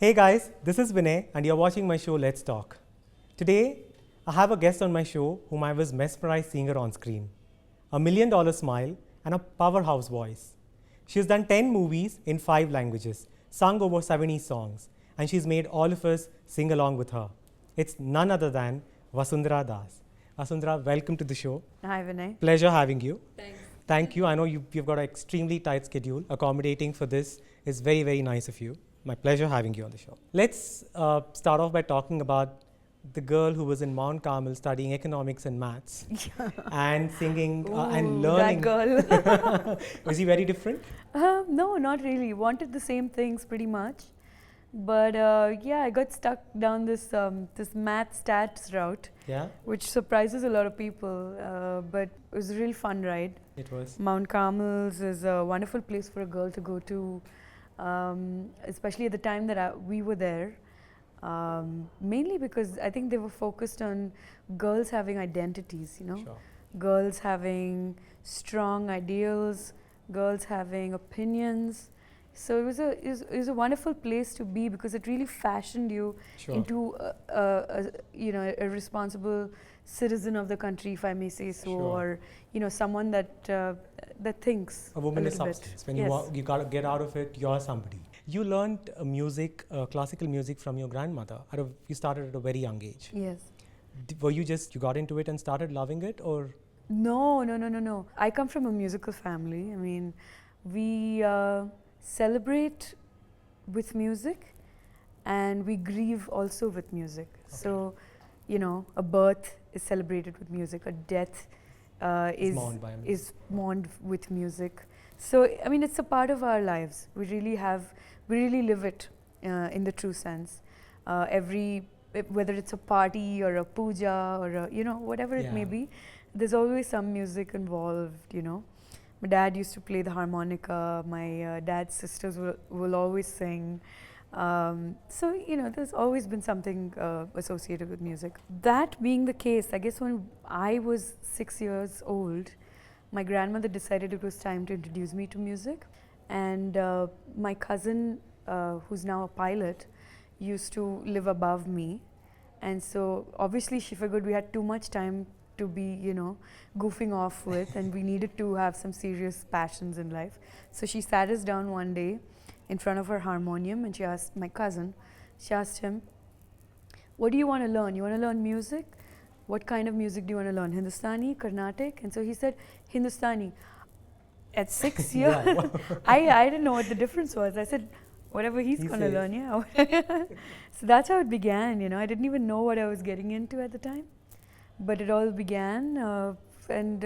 Hey guys, this is Vinay and you're watching my show Let's Talk. Today, I have a guest on my show whom I was mesmerized seeing her on screen. A $1 million smile and a powerhouse voice. She has done 10 movies in 5 languages, sung over 70 songs, and she's made all of us sing along with her. It's none other than Vasundhara Das. Vasundhara, welcome to the show. Hi Vinay. Pleasure having you. Thanks. Thank you. I know you've got an extremely tight schedule. Accommodating for this is very, very nice of you. My pleasure having you on the show. Let's start off by talking about the girl who was in Mount Carmel studying economics and maths and singing and learning. That girl. Was he very different? No, not really. Wanted the same things pretty much. But yeah, I got stuck down this math stats route, Yeah, which surprises a lot of people. But it was a really fun ride. it was. Mount Carmel's is a wonderful place for a girl to go to, especially at the time that we were there. Mainly because I think they were focused on girls having identities, Sure. girls having strong ideals, girls having opinions. So it was a wonderful place to be because it really fashioned you Sure. into a responsible citizen of the country, if I may say so, Sure. or someone that thinks A woman is little bit. substance. When Yes. you gotta get out of it, you're somebody. You learned music, classical music from your grandmother. You started at a very young age. Yes. Were you got into it and started loving it, or? No. I come from a musical family. I mean, we celebrate with music and we grieve also with music. So, a birth is celebrated with music, a death Mourned by music. is mourned with music. So, I mean, it's a part of our lives. We really live it in the true sense. Whether it's a party or a puja or whatever it may Yeah. be, there's always some music involved. My dad used to play the harmonica. My dad's sisters will always sing. So there's always been something associated with music. That being the case, I guess when I was 6 years old, my grandmother decided it was time to introduce me to music, and my cousin, who's now a pilot, used to live above me, and so obviously she figured we had too much time to be goofing off with, and we needed to have some serious passions in life. So she sat us down one day in front of her harmonium, and she asked my cousin, she asked him, what do you want to learn? You want to learn music? What kind of music do you want to learn? Hindustani, Carnatic? And so he said Hindustani. At 6 years, Yeah. I didn't know what the difference was. I said, whatever he's He going to says. learn, yeah. So that's how it began. I didn't even know what I was getting into at the time, but it all began. And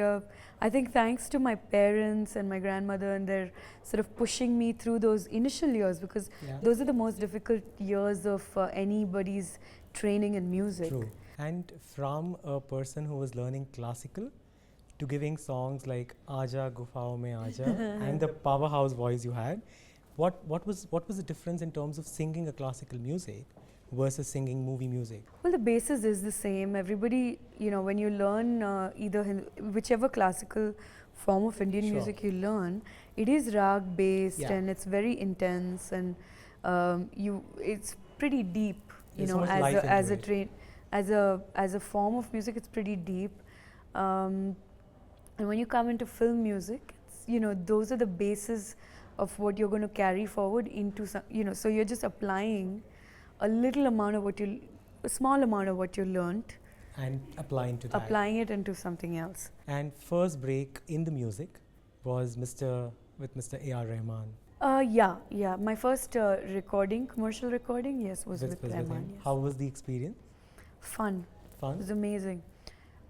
I think thanks to my parents and my grandmother and their sort of pushing me through those initial years, because Yeah. those are the most difficult years of anybody's training in music. True. And from a person who was learning classical to giving songs like Aaja Gufaon Mein Aaja and the powerhouse voice you had, what was the difference in terms of singing a classical music versus singing movie music? Well, the basis is the same. Everybody, when you learn whichever classical form of Indian Sure. music you learn, it is rag based, Yeah. and it's very intense, and it's pretty deep. There's so much life As into it. as a form of music, it's pretty deep. And when you come into film music, those are the bases of what you're going to carry forward into some. So you're just applying a small amount of what you learnt, And applying to that. applying it into something else. And first break in the music was with Mr. A R Rahman. Yeah. My first commercial recording, yes, was with him. Rahman. Yes. How was the experience? Fun. It Fun? was amazing.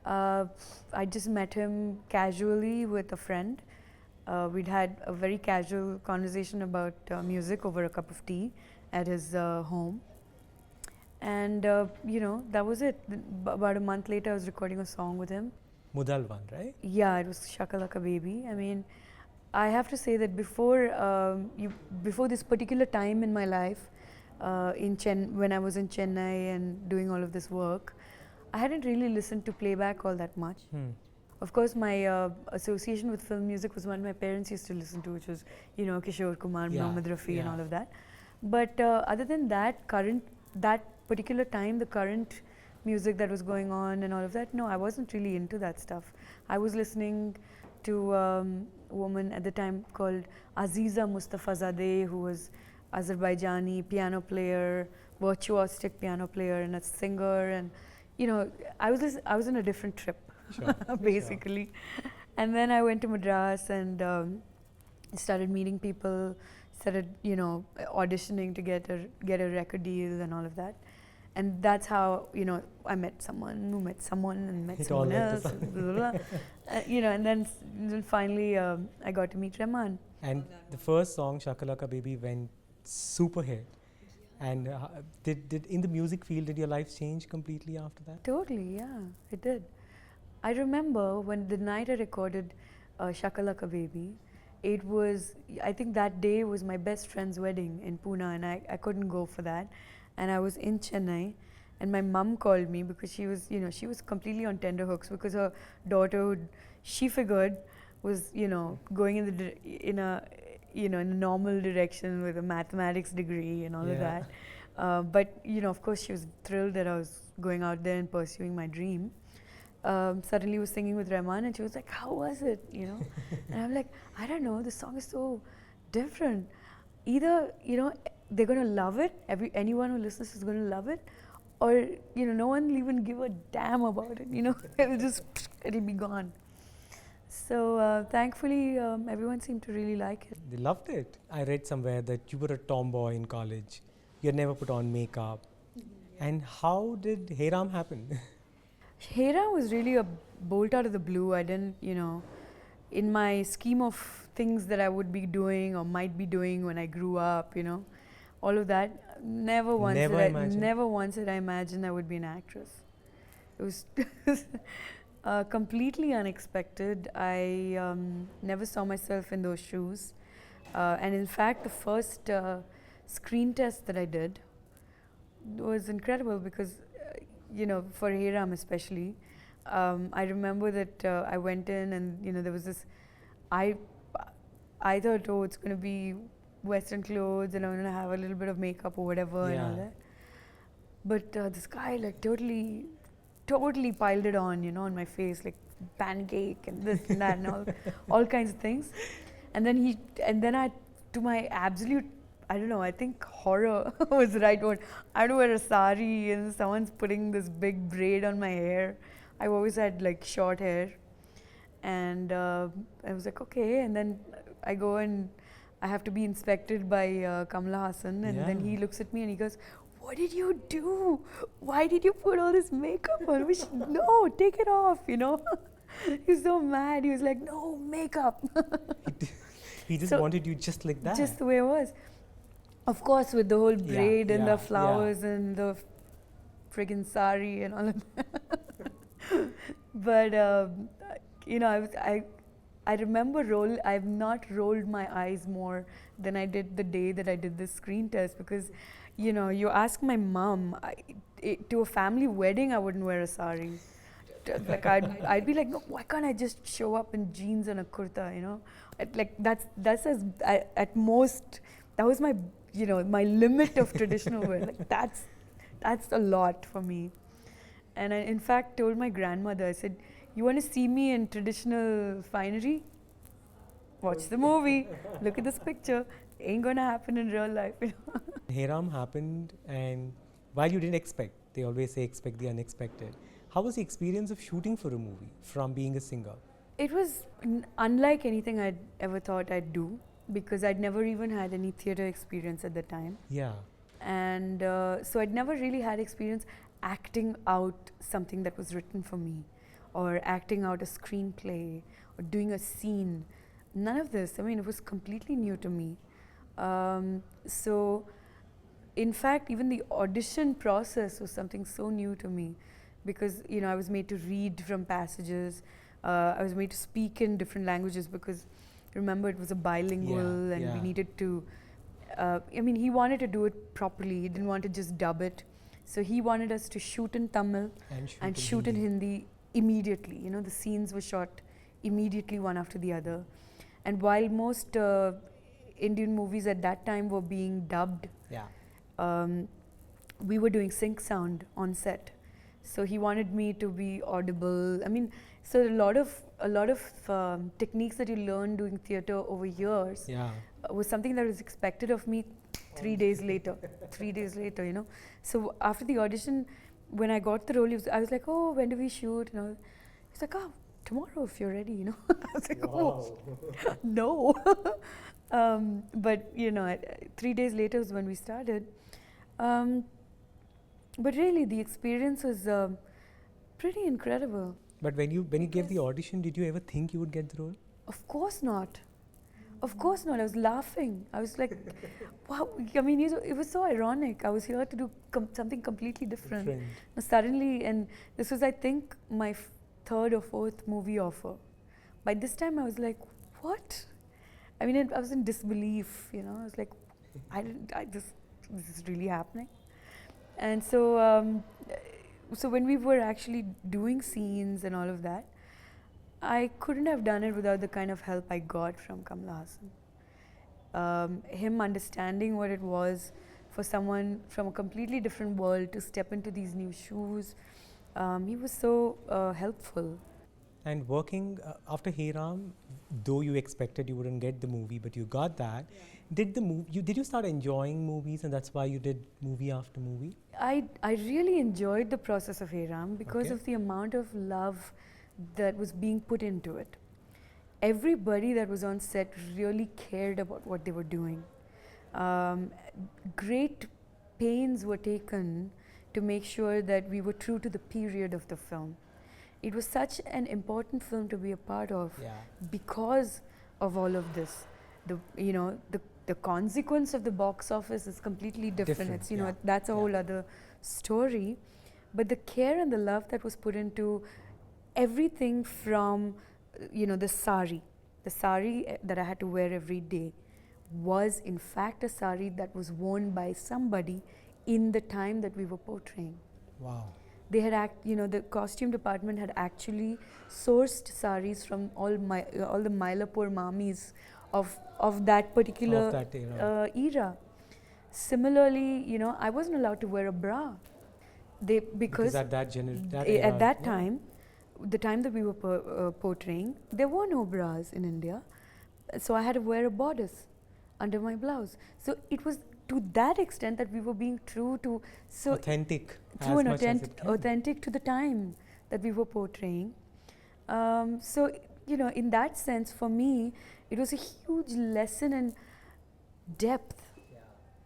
I just met him casually with a friend. We'd had a very casual conversation about music over a cup of tea at his home. And, that was it. About a month later, I was recording a song with him. Mudalwan, right? Yeah, it was Shakalaka Baby. I mean, I have to say that before this particular time in my life, when I was in Chennai and doing all of this work, I hadn't really listened to playback all that much. Of course, my association with film music was one my parents used to listen to, which was, Kishore Kumar, Yeah, Mohammed Rafi, and yeah. all of that. But other than that, that particular time, the current music that was going on and all of that, no, I wasn't really into that stuff. I was listening to a woman at the time called Aziza Mustafazadeh, who was Azerbaijani piano player, virtuosic piano player, and a singer. And you know, I was in a different trip, Sure. basically. And then I went to Madras and started meeting people, started auditioning to get a record deal and all of that. And that's how I met someone who met someone and met It all someone led to else, something. and blah, blah, blah. And then finally I got to meet Rahman. And the first song, Shakalaka Baby, went super hit. And did in the music field, did your life change completely after that? Totally, yeah, it did. I remember when the night I recorded Shakalaka Baby, it was, I think that day was my best friend's wedding in Pune, and I couldn't go for that. And I was in Chennai, and my mum called me because she was completely on tenterhooks because her daughter, who she figured was, going in a normal direction with a mathematics degree and all of that. But, of course, she was thrilled that I was going out there and pursuing my dream. Suddenly was singing with Rahman, and she was like, how was it, And I'm like, I don't know, the song is so different. Either, they're going to love it, anyone who listens is going to love it, or, no one will even give a damn about it, it'll be gone. So thankfully, everyone seemed to really like it. They loved it. I read somewhere that you were a tomboy in college. You had never put on makeup. And how did Hey Ram happen? Hey Ram was really a bolt out of the blue. I didn't, in my scheme of things that I would be doing or might be doing when I grew up, all of that, never once did I imagine I would be an actress. It was completely unexpected. I never saw myself in those shoes. And in fact, the first screen test that I did was incredible because, for Hey Ram especially, I remember that I went in and, there was this, I thought, oh, it's going to be Western clothes and I'm going to have a little bit of makeup or whatever and all that. But this guy like totally piled it on, on my face, like pancake and this and that and all kinds of things. And then I, to my absolute, I don't know, I think horror was the right word. I had to wear a sari and someone's putting this big braid on my hair. I've always had like short hair. And I was like, okay. And then I go and I have to be inspected by Kamal Hassan. And then he looks at me and he goes, what did you do? Why did you put all this makeup on? No, take it off, He was so mad. He was like, no, makeup. He just wanted you just like that. Just the way it was. Of course, with the whole braid and the flowers and the friggin' sari and all of that. But, I remember I've not rolled my eyes more than I did the day that I did this screen test because, you ask my mom, to a family wedding, I wouldn't wear a sari. Like I'd be like, no, why can't I just show up in jeans and a kurta, Like that's as at most, that was my, my limit of traditional wear. Like that's a lot for me. And I in fact told my grandmother, I said, you want to see me in traditional finery? Watch the movie, look at this picture. Ain't gonna happen in real life. Hey Ram happened, and while you didn't expect, they always say expect the unexpected. How was the experience of shooting for a movie from being a singer? It was unlike anything I'd ever thought I'd do because I'd never even had any theatre experience at the time. Yeah. And so I'd never really had experience acting out something that was written for me or acting out a screenplay or doing a scene. None of this. I mean, it was completely new to me. So, in fact, even the audition process was something so new to me because, I was made to read from passages. I was made to speak in different languages because, remember, it was a bilingual and we needed to, he wanted to do it properly. He didn't want to just dub it. So he wanted us to shoot in Tamil and shoot in Hindi immediately. The scenes were shot immediately one after the other. And while most Indian movies at that time were being dubbed. Yeah. We were doing sync sound on set, so he wanted me to be audible. I mean, so a lot of techniques that you learn doing theatre over years Yeah. was something that was expected of me 3 days later. 3 days later, you know. So after the audition, when I got the role, I was like, oh, when do we shoot? And all. He's like, oh, tomorrow if you're ready, you know. I was like, oh, no. But you know, 3 days later was when we started. But really, the experience was pretty incredible. But when you gave the audition, did you ever think you would get the role? Of course not. Of course not. I was laughing. I was like, wow. I mean, it was so ironic. I was here to do something completely different. Now suddenly, and this was, I think, my third or fourth movie offer. By this time, I was like, what? I mean, I was in disbelief, you know. I was like, this is really happening. And so, so when we were actually doing scenes and all of that, I couldn't have done it without the kind of help I got from Kamal Hassan. Him understanding what it was for someone from a completely different world to step into these new shoes. He was so helpful. And working after Hey Ram, though you expected you wouldn't get the movie, but you got that. Yeah. Did you start enjoying movies, and that's why you did movie after movie? I really enjoyed the process of Hey Ram because of the amount of love that was being put into it. Everybody that was on set really cared about what they were doing. Great pains were taken to make sure that we were true to the period of the film. It was such an important film to be a part of because of all of this. The consequence of the box office is completely different. It's, you know, that's a whole other story. But the care and the love that was put into everything from, you know, the sari that I had to wear every day was in fact a sari that was worn by somebody in the time that we were portraying. Wow. They had the costume department had actually sourced saris from all the Mylapore mamis of that particular era. Similarly, you know, I wasn't allowed to wear a bra. Because at that time, the time that we were portraying, there were no bras in India, so I had to wear a bodice under my blouse. So it was to that extent that we were being true to authentic to the time that we were portraying. So, you know, in that sense, for me, it was a huge lesson in depth.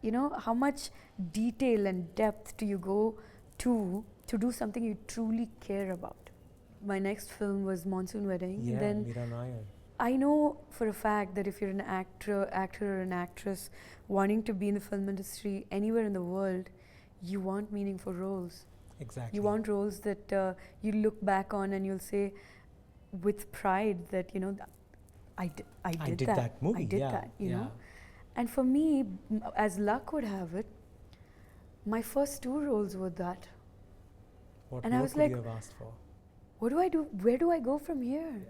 You know, how much detail and depth do you go to do something you truly care about. My next film was Monsoon Wedding. Yeah, then Meera Nair. I know for a fact that if you're an actor or an actress wanting to be in the film industry anywhere in the world, you want meaningful roles. Exactly. You want roles that you look back on and you'll say with pride that, you know, I did that movie. I did that, you know. And for me, as luck would have it, my first 2 roles were that. What and more I was could like, you have asked for? What do I do? Where do I go from here?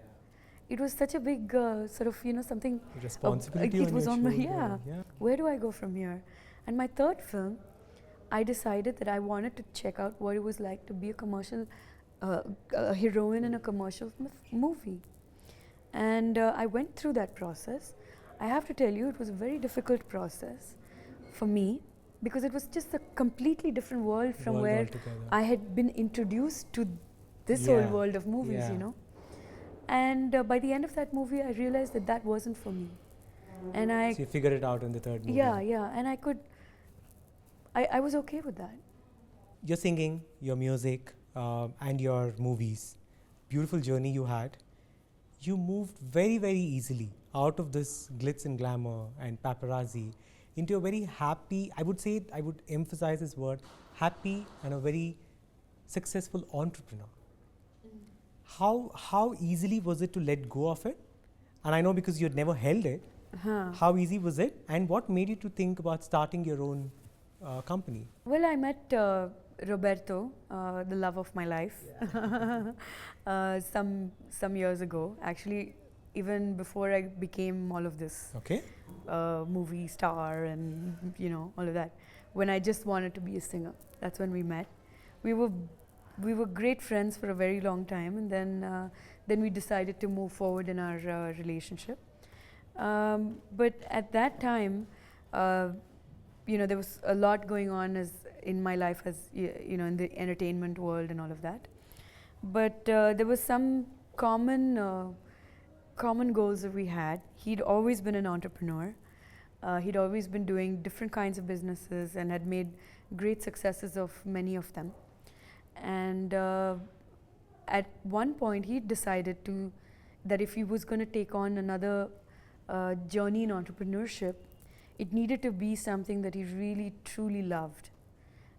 It was such a big sort of, you know, something. Responsibility it was on my yeah. Where do I go from here? And my third film, I decided that I wanted to check out what it was like to be a commercial, a heroine in a commercial movie. And I went through that process. I have to tell you, it was a very difficult process for me because it was just a completely different world from where I had been introduced to this whole world of movies, you know. And by the end of that movie, I realized that that wasn't for me. And so you figured it out in the third movie. Yeah. And I was okay with that. Your singing, your music, and your movies, beautiful journey you had. You moved very, very easily out of this glitz and glamour and paparazzi into a very happy, I would emphasize this word, happy and a very successful entrepreneur. How easily was it to let go of it? And I know because you had never held it, how easy was it? And what made you to think about starting your own company? Well, I met Roberto, the love of my life, some years ago. Actually, even before I became all of this Okay. movie star and all of that. When I just wanted to be a singer, that's when we met. We were great friends for a very long time, and then we decided to move forward in our relationship. But at that time, there was a lot going on in my life as in the entertainment world and all of that. But there was some common goals that we had. He'd always been an entrepreneur. He'd always been doing different kinds of businesses and had made great successes of many of them. And at one point, he decided that if he was going to take on another journey in entrepreneurship, it needed to be something that he really, truly loved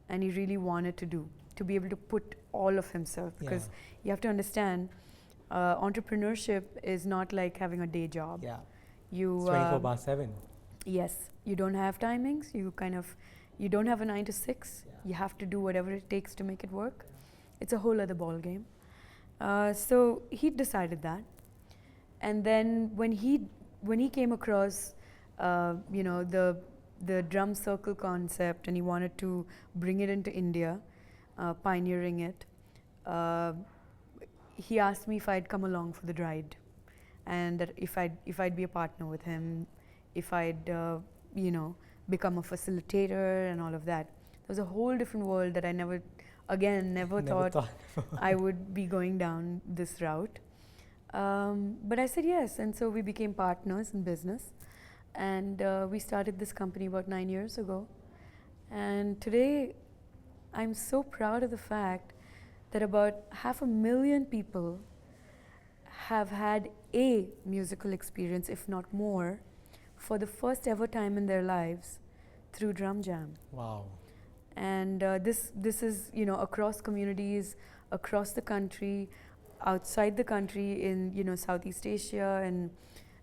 and he really wanted to do, to be able to put all of himself. Because you have to understand, entrepreneurship is not like having a day job. Yeah. You, it's 24/7. Yes. You don't have timings. You don't have a 9 to 6. Yeah. You have to do whatever it takes to make it work. It's a whole other ball game. So he decided that. And then when he came across the drum circle concept, and he wanted to bring it into India, pioneering it, he asked me if I'd come along for the ride, and that if I'd be a partner with him, if I'd become a facilitator and all of that. There was a whole different world that I never thought I would be going down this route. But I said yes, and so we became partners in business, and we started this company about 9 years ago. And today, I'm so proud of the fact that about 500,000 people have had a musical experience, if not more, for the first ever time in their lives through Drum Jam. Wow. And this is across communities, across the country, outside the country, in Southeast Asia and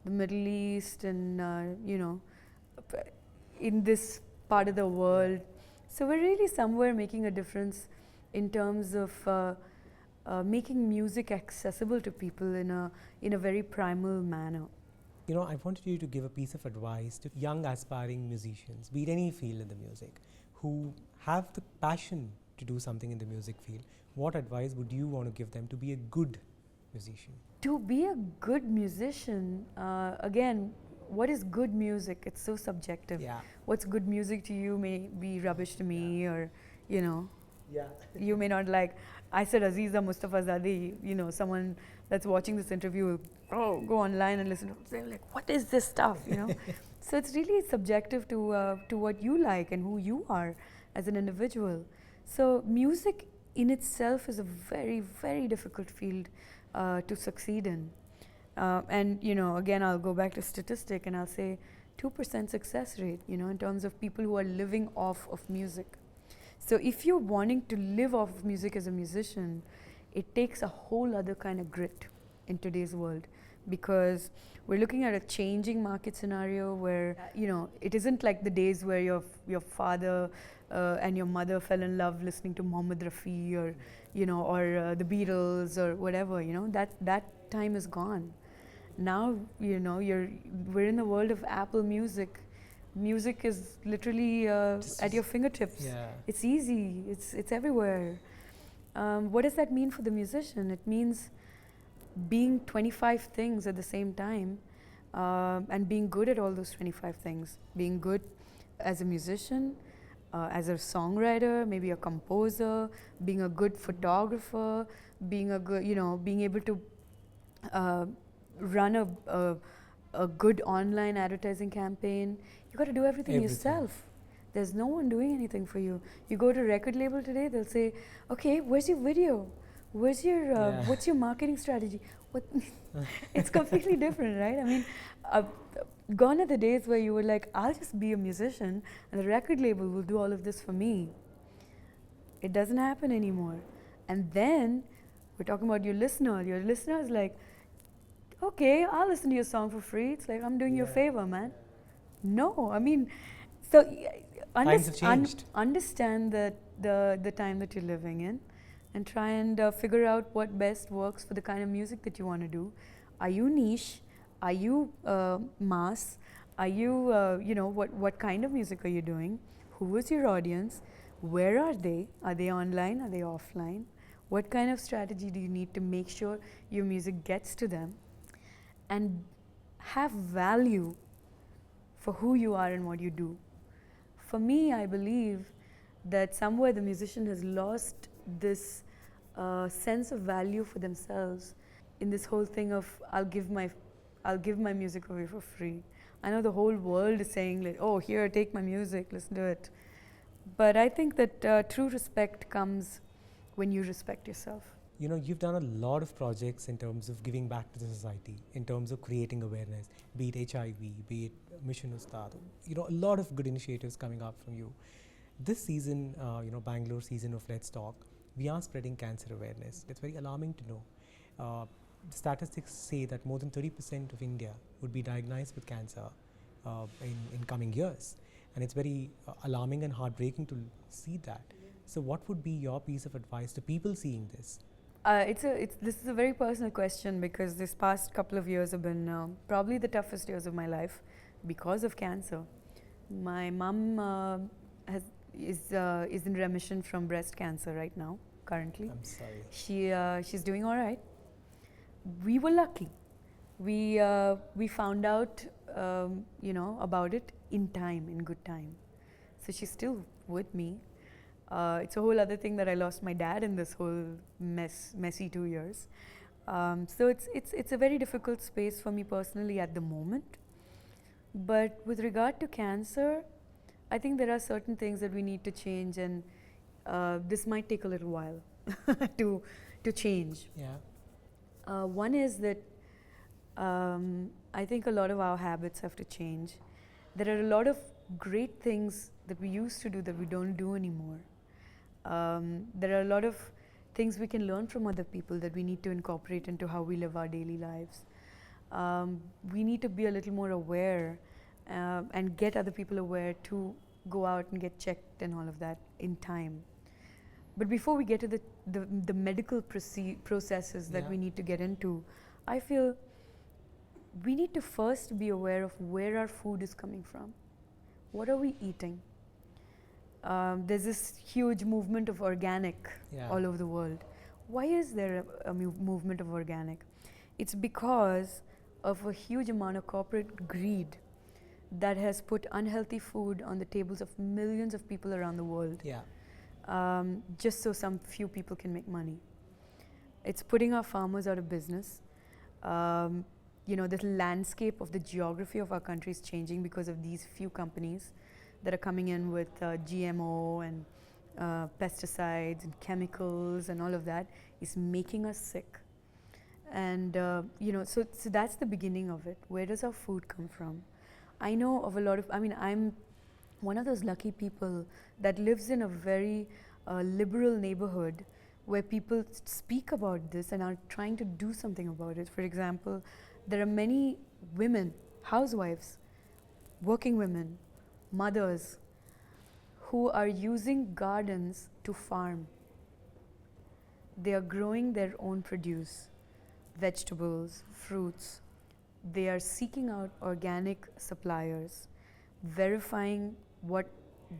the Middle East, and in this part of the world. So we're really somewhere making a difference in terms of making music accessible to people in a very primal manner. I wanted you to give a piece of advice to young aspiring musicians, be it any field in the music, who have the passion to do something in the music field. What advice would you want to give them to be a good musician? To be a good musician, again, what is good music? It's so subjective. Yeah. What's good music to you may be rubbish to me, or Yeah. you may not like. I said Aziza Mustafa Zadi, someone that's watching this interview will go online and listen to it, say like, what is this stuff, So it's really subjective to what you like and who you are as an individual. So music in itself is a very, very difficult field to succeed in. And again, I'll go back to statistic and I'll say 2% success rate, in terms of people who are living off of music. So if you're wanting to live off of music as a musician, it takes a whole other kind of grit in today's world, because we're looking at a changing market scenario where, it isn't like the days where your father and your mother fell in love listening to Mohammed Rafi or the Beatles or whatever. That time is gone. Now we're in the world of Apple Music. Music is literally at your fingertips. Yeah. It's easy. It's everywhere. What does that mean for the musician? It means being 25 things at the same time, and being good at all those 25 things. Being good as a musician, as a songwriter, maybe a composer, being a good photographer, being a good, being able to run a good online advertising campaign. You got to do everything yourself. There's no one doing anything for you. You go to a record label today, they'll say, okay, where's your video? Where's your, what's your marketing strategy? It's completely different, right? I mean, gone are the days where you were like, I'll just be a musician and the record label will do all of this for me. It doesn't happen anymore. And then we're talking about your listener. Your listener is like, okay, I'll listen to your song for free. It's like, I'm doing you a favor, man. No, I mean, so Times have changed. Understand that the time that you're living in, and try and figure out what best works for the kind of music that you want to do. Are you niche? Are you mass? Are you, what kind of music are you doing? Who is your audience? Where are they? Are they online? Are they offline? What kind of strategy do you need to make sure your music gets to them? And have value for who you are and what you do. For me, I believe that somewhere the musician has lost this sense of value for themselves in this whole thing of I'll give my music away for free. I know the whole world is saying like, oh, here, take my music, listen to it. But I think that true respect comes when you respect yourself. You know, you've done a lot of projects in terms of giving back to the society, in terms of creating awareness, be it HIV, be it Mission Ustad, you know, a lot of good initiatives coming up from you. This season, Bangalore season of Let's Talk, we are spreading cancer awareness. It's very alarming to know. Statistics say that more than 30% of India would be diagnosed with cancer in coming years. And it's very alarming and heartbreaking to see that. So what would be your piece of advice to people seeing this? This is a very personal question because this past couple of years have been probably the toughest years of my life because of cancer. My mum is in remission from breast cancer right now, currently. I'm sorry. She's doing all right. We were lucky. We found out about it in time, in good time. So she's still with me. It's a whole other thing that I lost my dad in this whole messy 2 years. So it's a very difficult space for me personally at the moment. But with regard to cancer, I think there are certain things that we need to change, and this might take a little while to change. Yeah. One is that I think a lot of our habits have to change. There are a lot of great things that we used to do that we don't do anymore. There are a lot of things we can learn from other people that we need to incorporate into how we live our daily lives. We need to be a little more aware and get other people aware to go out and get checked and all of that in time. But before we get to the medical processes that we need to get into, I feel we need to first be aware of where our food is coming from. What are we eating? There's this huge movement of organic all over the world. Why is there a movement of organic? It's because of a huge amount of corporate greed that has put unhealthy food on the tables of millions of people around the world. Just so some few people can make money. It's putting our farmers out of business. The landscape of the geography of our country is changing because of these few companies that are coming in with GMO and pesticides and chemicals and all of that is making us sick. And so that's the beginning of it. Where does our food come from? I know of a lot of, I'm one of those lucky people that lives in a very liberal neighborhood where people speak about this and are trying to do something about it. For example, there are many women, housewives, working women, mothers, who are using gardens to farm. They are growing their own produce, vegetables, fruits. They are seeking out organic suppliers, verifying what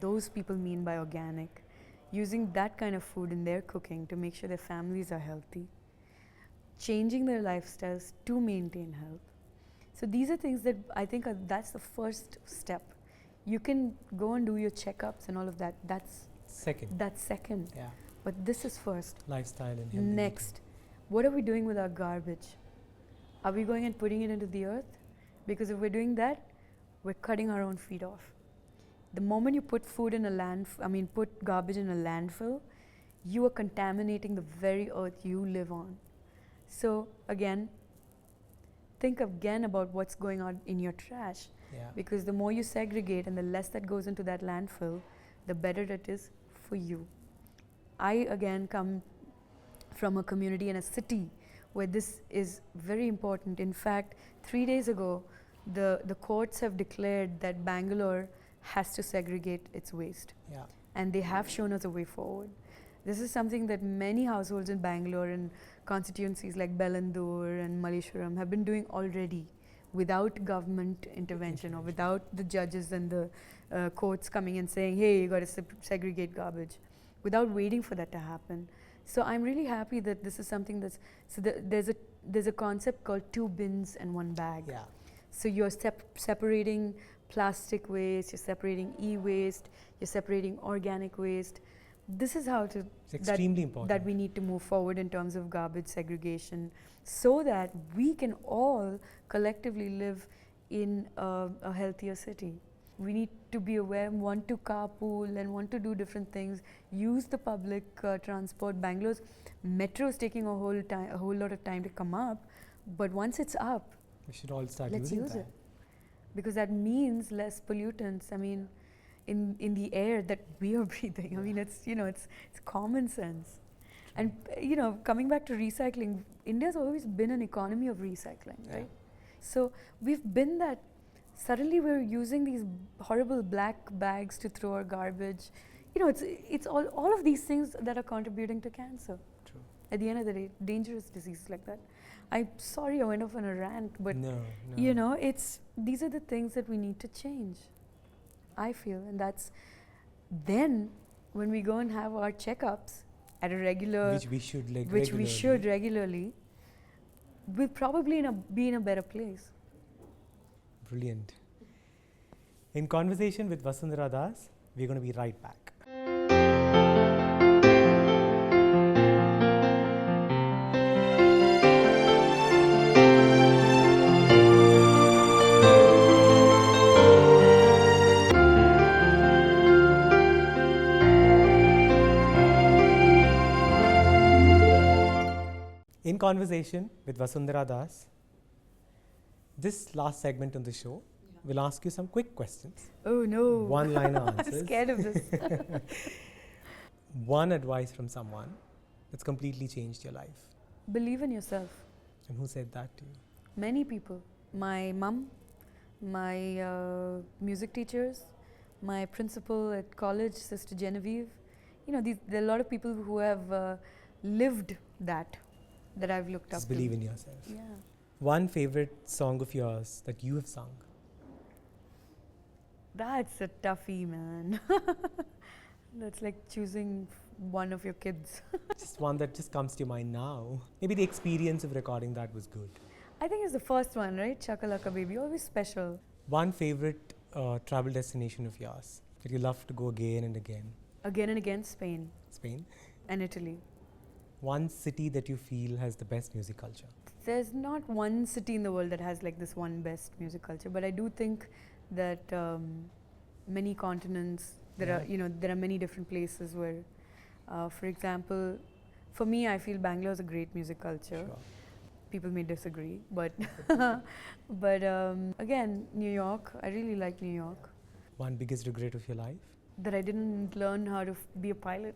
those people mean by organic, using that kind of food in their cooking to make sure their families are healthy, changing their lifestyles to maintain health. So these are things that I think that's the first step. You can go and do your checkups and all of that. That's second. Yeah. But this is first. Lifestyle and healthy. Next, what are we doing with our garbage? Are we going and putting it into the earth? Because if we're doing that, we're cutting our own feet off. The moment you put food in put garbage in a landfill, you are contaminating the very earth you live on. So again, think again about what's going on in your trash. Because the more you segregate and the less that goes into that landfill, the better it is for you. I again come from a community and a city where this is very important. In fact, 3 days ago, the courts have declared that Bangalore has to segregate its waste. And they have shown us a way forward. This is something that many households in Bangalore and constituencies like Bellandur and Malleshwaram have been doing already. without government intervention or without the judges and the courts coming and saying, hey, you got to segregate garbage, without waiting for that to happen. So I'm really happy that this is something that's, so there's a concept called 2 bins and 1 bag. Yeah. So you're separating plastic waste, you're separating e-waste, you're separating organic waste. This is how to It's extremely important. that we need to move forward in terms of garbage segregation, so that we can all collectively live in a healthier city. We need to be aware, want to carpool and want to do different things, use the public transport. Bangalore's metro is taking a whole lot of time to come up, but once it's up, we should all start let's using use that. it. Because that means less pollutants. I mean, in the air that we are breathing. I mean, it's, you know, it's common sense. And you know, coming back to recycling, India's always been an economy of recycling, Yeah. right? So we've been that. Suddenly we're using these horrible black bags to throw our garbage. You know, it's all of these things that are contributing to cancer. True. At the end of the day, dangerous diseases like that. I'm sorry I went off on a rant, but No. you know, these are the things that we need to change, I feel. And that's then when we go and have our checkups at a regular, Which we should like which we regularly. should regularly, we'll probably be in a better place. Brilliant. In conversation with Vasundhara Das, we're going to be right back. In conversation with Vasundhara Das, this last segment on the show, we'll ask you some quick questions. Oh no. One-liner I'm answers. scared of this. One advice from someone that's completely changed your life. Believe in yourself. And who said that to you? Many people. My mum, my music teachers, my principal at college, Sister Genevieve. You know, there are a lot of people who have lived that I've looked up Just to. believe in yourself. Yeah. One favorite song of yours that you have sung? That's a toughie, man. That's like choosing one of your kids. Just one that just comes to your mind now. Maybe the experience of recording that was good. I think it's the first one, right? Chakalaka Baby, always special. One favorite travel destination of yours that you love to go again and again? Again and again, Spain Spain. and Italy. One city that you feel has the best music culture? There's not one city in the world that has like this one best music culture, but I do think that many continents, there are many different places where, for example, for me, I feel Bangalore is a great music culture. Sure. People may disagree, but again, New York, I really like New York. One biggest regret of your life? That I didn't learn how to be a pilot.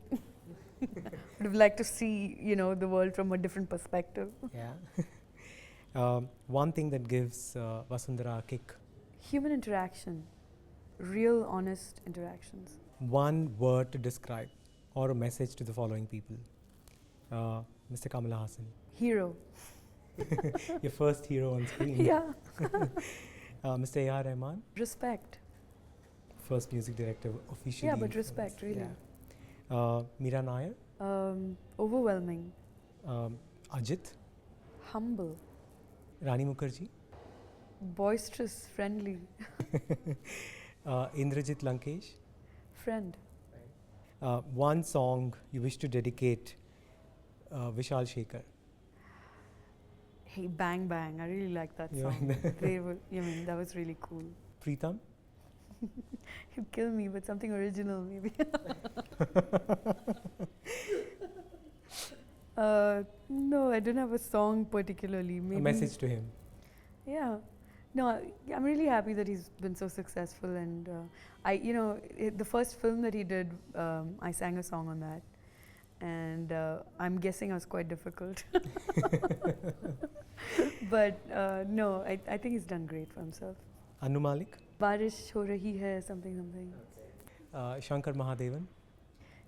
Would have liked to see, you know, the world from a different perspective. Yeah. One thing that gives Vasundhara a kick? Human interaction, real honest interactions. One word to describe or a message to the following people. Mr. Kamal Hassan. Hero. Your first hero on screen. Yeah. Mr. A R Rahman. Respect. First music director officially. Yeah, but respect, really. Yeah. Meera Nair. Overwhelming. Ajit. Humble. Rani Mukherjee. Boisterous, friendly. Indrajit Lankesh. Friend. One song you wish to dedicate Vishal Shekhar. Hey, Bang Bang. I really like that Yeah. song. That was really cool. Preetham. He'd kill me, but something original maybe. No, I don't have a song particularly. Maybe A message to him. Yeah. No, I'm really happy that he's been so successful, and the first film that he did, I sang a song on that, and I'm guessing I was quite difficult. But no, I think he's done great for himself. Anu Malik. Barish ho rahi hai, something. Shankar Mahadevan.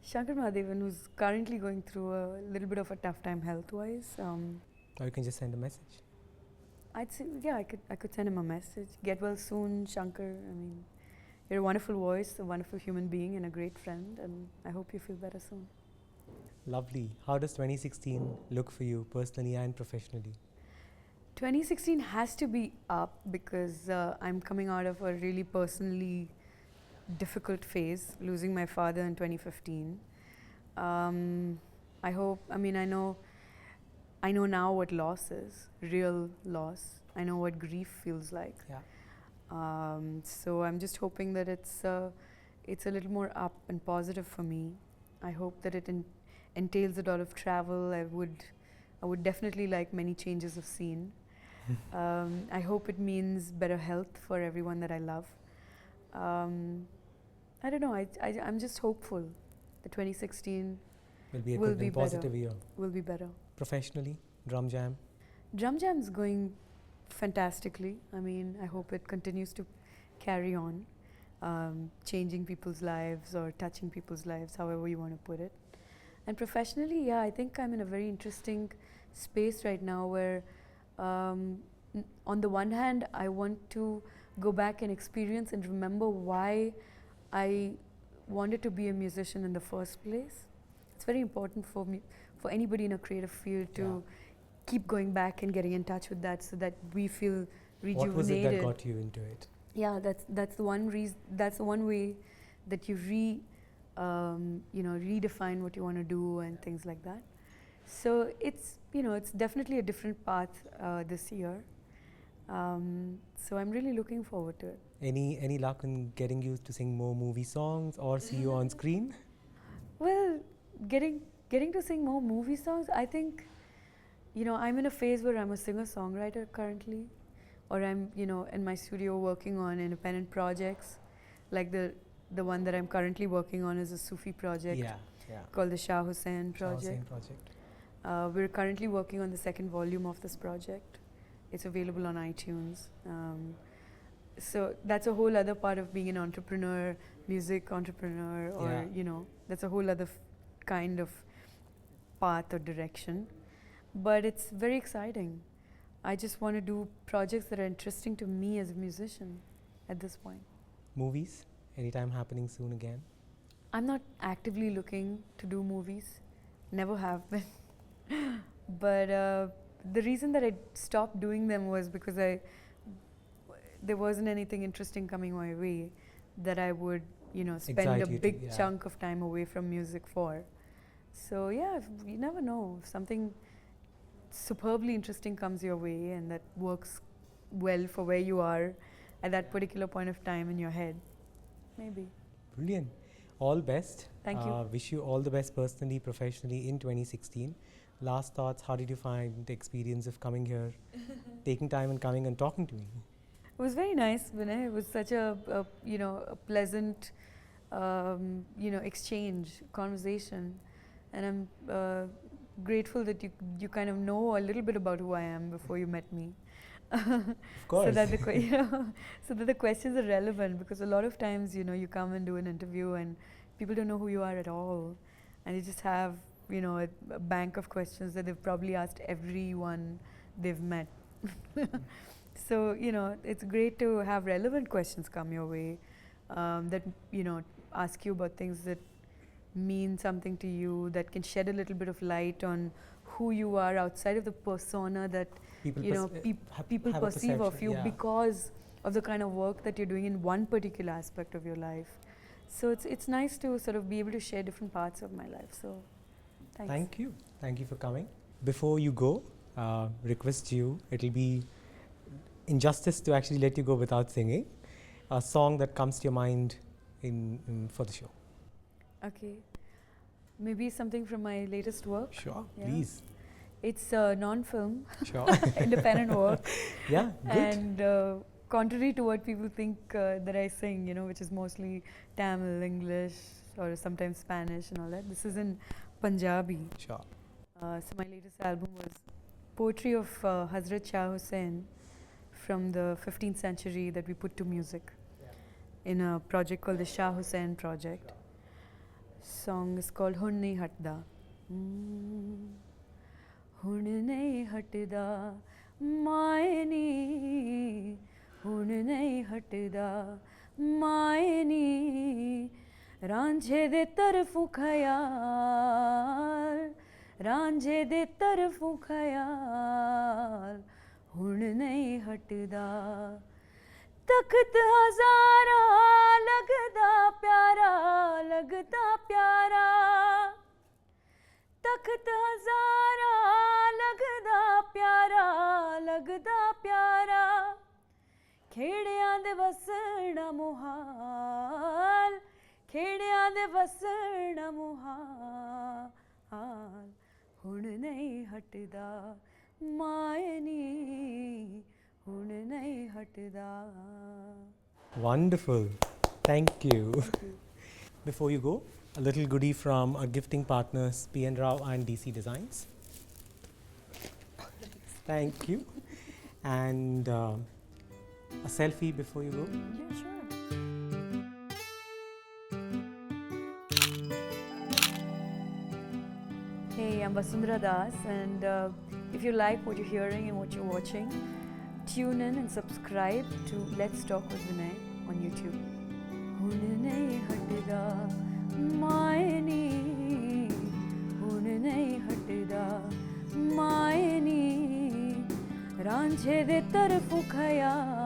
Shankar Mahadevan, who's currently going through a little bit of a tough time health-wise. Or you can just send a message. I'd say, yeah, I could send him a message. Get well soon, Shankar. I mean, you're a wonderful voice, a wonderful human being, and a great friend, and I hope you feel better soon. Lovely. How does 2016 look for you personally and professionally? 2016 has to be up because I'm coming out of a really personally difficult phase, losing my father in 2015. I hope, I mean, I know now what loss is, real loss. I know what grief feels like. Yeah. So I'm just hoping that it's a little more up and positive for me. I hope that it entails a lot of travel. I would definitely like many changes of scene. I hope it means better health for everyone that I love. I don't know. I'm just hopeful that 2016 Will be a will good be and positive year. will be better. Professionally, Drum Jam. Drum Jam's going fantastically. I mean, I hope it continues to carry on, changing people's lives or touching people's lives, however you want to put it. And professionally, yeah, I think I'm in a very interesting space right now where, on the one hand, I want to go back and experience and remember why I wanted to be a musician in the first place. It's very important for me, for anybody in a creative field, to keep going back and getting in touch with that, so that we feel rejuvenated. What was it that got you into it? Yeah, that's the one reason. That's the one way that you redefine what you want to do and things like that. So it's definitely a different path this year. So I'm really looking forward to it. Any luck in getting you to sing more movie songs or see you on screen? Well, getting to sing more movie songs, I think, I'm in a phase where I'm a singer-songwriter currently, or I'm, in my studio working on independent projects, like the one that I'm currently working on is a Sufi project called the Shah Hussain project. We're currently working on the second volume of this project. It's available on iTunes. So that's a whole other part of being an entrepreneur, music entrepreneur, or that's a whole other kind of path or direction. But it's very exciting. I just want to do projects that are interesting to me as a musician at this point. Movies? Anytime happening soon again? I'm not actively looking to do movies. Never have been. But the reason that I stopped doing them was because there wasn't anything interesting coming my way that I would, spend a big chunk of time away from music for. So yeah, you never know. If something superbly interesting comes your way and that works well for where you are at that particular point of time in your head, maybe. Brilliant. All best. Thank you. Wish you all the best personally, professionally in 2016. Last thoughts, how did you find the experience of coming here, taking time and coming and talking to me? It was very nice, Vinay. It was such a pleasant, exchange, conversation. And I'm grateful that you kind of know a little bit about who I am before you met me. Of course. So that the questions are relevant, because a lot of times, you come and do an interview and people don't know who you are at all. And you just have, a bank of questions that they've probably asked everyone they've met. So, it's great to have relevant questions come your way, that, ask you about things that mean something to you, that can shed a little bit of light on who you are outside of the persona that people perceive of you because of the kind of work that you're doing in one particular aspect of your life. So it's nice to sort of be able to share different parts of my life. So thanks. Thank you for coming. Before you go, request you, it'll be injustice to actually let you go without singing a song that comes to your mind for the show. Okay, maybe something from my latest work. Sure, please. It's a non-film, sure. independent work. Yeah, good. And contrary to what people think that I sing, which is mostly Tamil, English, or sometimes Spanish and all that, this is in Punjabi. Sure. So my latest album was poetry of Hazrat Shah Hussain from the 15th century that we put to music in a project called the Shah Hussain Project. Song is called Hun Nahi Hatda. Hun nahi hatda माए नी हुण नहीं हटदा माए नी रांझे दे तरफों ख्याल रांझे दे तरफों ख्याल हुण नहीं हटदा तख्त हजारा लगदा प्यारा तख्त हजारा लगदा प्यारा खेड़ियां दे वसना मुहाल खेड़ियां दे वसना मुहाल हुण नहीं हटदा माए नी हुण नहीं हटदा. Wonderful. Thank you. Before you go, a little goodie from our gifting partners P.N. Rao and DC Designs. Thank you. And a selfie before you go. Yeah, sure. Hey, I'm Vasundhara Das, and if you like what you're hearing and what you're watching, tune in and subscribe to Let's Talk with Vinay on YouTube. हुण नहीं हटदा माए नी हुण नहीं हटदा माए नी रांझे दे तरफों ख्याल